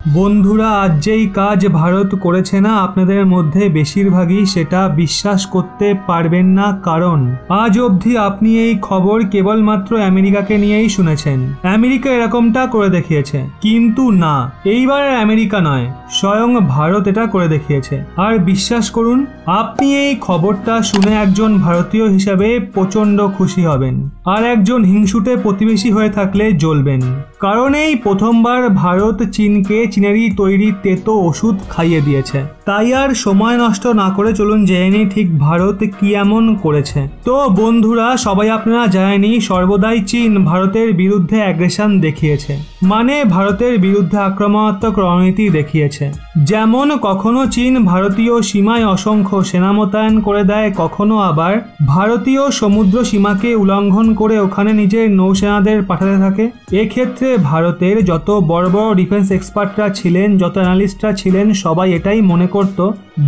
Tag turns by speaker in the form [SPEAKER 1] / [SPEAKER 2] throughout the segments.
[SPEAKER 1] বন্ধুরা, আজ যেই কাজ ভারত করেছে না, আপনাদের মধ্যে বেশিরভাগই সেটা বিশ্বাস করতে পারবেন না, কারণ আজ অবধি আপনি এই খবর কেবলমাত্র আমেরিকাকে নিয়েই শুনেছেন। আমেরিকা এরকমটা করে দেখিয়েছে, কিন্তু না, এইবার আমেরিকা নয়, স্বয়ং ভারত এটা করে দেখিয়েছে। আর বিশ্বাস করুন, আপনি এই খবরটা শুনে একজন ভারতীয় হিসাবে প্রচন্ড খুশি হবেন, আর একজন হিংসুটে প্রতিবেশী হয়ে থাকলে জ্বলবেন। কারণ এই প্রথমবার ভারত চীনকে চীনেরই তৈরি তেতো ওষুধ খাইয়ে দিয়েছে। তাই আর সময় নষ্ট না করে চলুন জেনে নিই ঠিক ভারত কি এমন করেছে। তো বন্ধুরা, সবাই আপনারা জানেনই, সর্বদাই চীন ভারতের বিরুদ্ধে অ্যাগ্রেশন দেখিয়েছে, মানে ভারতের বিরুদ্ধে আক্রমণাত্মক রণনীতি দেখিয়েছে। যেমন কখনো চীন ভারতীয় সীমায় অসংখ্য সেনা মোতায়েন করে দেয়, কখনো আবার ভারতীয় সমুদ্র সীমাকে উল্লঙ্ঘন করে ওখানে নিজের নৌসেনাদের পাঠাতে থাকে। এক্ষেত্রে ভারতের যত বড় বড় ডিফেন্স এক্সপার্টরা ছিলেন, যত অ্যানালিস্টরা ছিলেন, সবাই এটাই মনে করত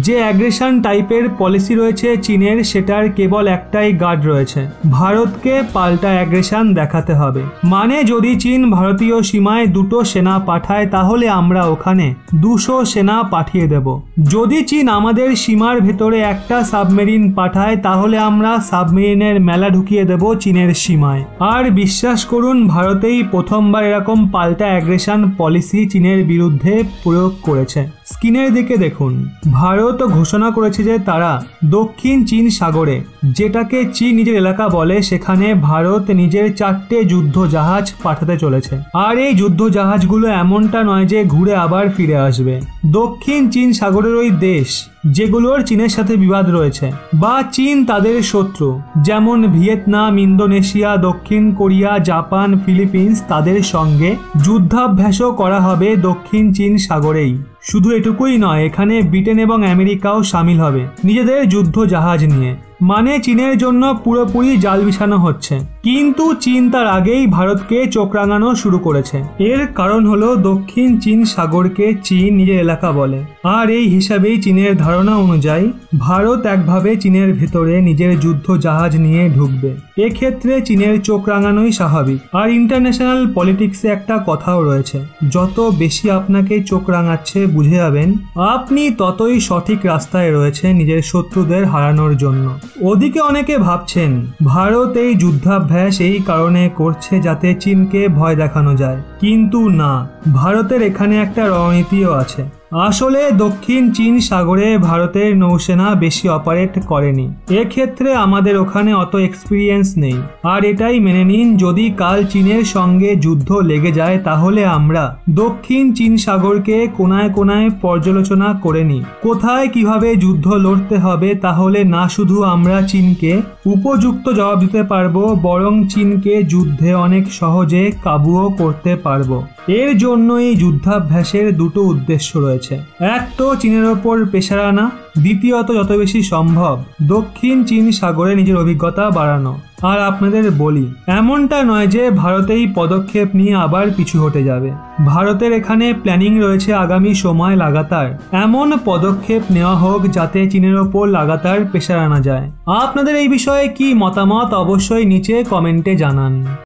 [SPEAKER 1] যে অ্যাগ্রেশন টাইপের পলিসি রয়েছে চীনের, সেটার কেবল একটাই গার্ড রয়েছে, ভারতকে পাল্টা অ্যাগ্রেশন দেখাতে হবে। মানে যদি চীন ভারতীয় সীমায় 2টো সেনা পাঠায়, তাহলে আমরা ওখানে 200 সেনা পাঠিয়ে দেব। যদি চীন আমাদের সীমার ভেতরে একটা সাবমেরিন পাঠায়, তাহলে আমরা সাবমেরিনের মেলা ঢুকিয়ে দেব চীনের সীমায়। আর বিশ্বাস করুন, ভারতেই প্রথমবার এরকম পাল্টা অ্যাগ্রেশন পলিসি চীনের বিরুদ্ধে প্রয়োগ করেছে। স্ক্রিনের দিকে দেখুন, ভারত ঘোষণা করেছে যে তারা দক্ষিণ চীন সাগরে, যেটাকে চীন নিজের এলাকা বলে, সেখানে ভারত নিজের 4টে যুদ্ধ জাহাজ পাঠাতে চলেছে। আর এই যুদ্ধ জাহাজগুলো এমনটা নয় যে ঘুরে আবার ফিরে আসবে। দক্ষিণ চীন সাগরের ওই দেশ যেগুলোর চীনের সাথে বিবাদ রয়েছে বা চীন তাদের শত্রু, যেমন ভিয়েতনাম, ইন্দোনেশিয়া, দক্ষিণ কোরিয়া, জাপান, ফিলিপিন্স, তাদের সঙ্গে যুদ্ধাভ্যাসও করা হবে দক্ষিণ চীন সাগরেই। শুধু এটুকুই নয়, এখানে ব্রিটেন এবং আমেরিকাও সামিল হবে নিজেদের যুদ্ধ জাহাজ নিয়ে। মানে চীনের জন্য পুরোপুরি জাল বিছানো হচ্ছে। কিন্তু চীন তার আগেই ভারতকে চোখ রাঙানো শুরু করেছে। এর কারণ হলো দক্ষিণ চীন সাগরকে চীন নিজের এলাকা বলে, আর এই হিসাবেই চীনের ধারণা অনুযায়ী ভারত একভাবে চীনের ভেতরে নিজের যুদ্ধ জাহাজ নিয়ে ঢুকবে। এক্ষেত্রে চীনের চোখ রাঙানোই স্বাভাবিক। আর ইন্টারন্যাশনাল পলিটিক্সে একটা কথাও রয়েছে, যত বেশি আপনাকে চোখ রাঙাচ্ছে, বুঝে যাবেন আপনি ততই সঠিক রাস্তায় রয়েছে নিজের শত্রুদের হারানোর জন্য। ওদিকে অনেকে ভাবছেন ভারত এই যুদ্ধাভ্যাস এই কারণে করছে যাতে চীনকে ভয় দেখানো যায়, কিন্তু না, ভারতের এখানে একটা রণনীতিও আছে। আসলে দক্ষিণ চীন সাগরে ভারতের নৌসেনা বেশি অপারেট করেনি, এক্ষেত্রে আমাদের ওখানে অত এক্সপিরিয়েন্স নেই। আর এটাই মেনে নিন, যদি কাল চীনের সঙ্গে যুদ্ধ লেগে যায়, তাহলে আমরা দক্ষিণ চীন সাগরকে কোনায় কোনায় পর্যালোচনা করে নিই কোথায় কিভাবে যুদ্ধ লড়তে হবে। তাহলে না শুধু আমরা চীনকে উপযুক্ত জবাব দিতে পারবো, বরং চীনকে যুদ্ধে অনেক সহজে কাবুও করতে পারবো। এর জন্য এই যুদ্ধাভ্যাসের 2টো উদ্দেশ্য রয়েছে। এক তো চীনের ওপর প্রেসার আনা, দ্বিতীয়ত যত বেশি সম্ভব দক্ষিণ চীন সাগরে নিজের অভিজ্ঞতা বাড়ানো। আর আপনাদের বলি, এমনটা নয় যে ভারত এই পদক্ষেপ নিয়ে আবার পিছু হটে যাবে। ভারতের এখানে প্ল্যানিং রয়েছে আগামী সময় লাগাতার এমন পদক্ষেপ নেওয়া হোক যাতে চীনের ওপর লাগাতার প্রেসার আনা যায়। আপনাদের এই বিষয়ে কি মতামত অবশ্যই নিচে কমেন্টে জানান।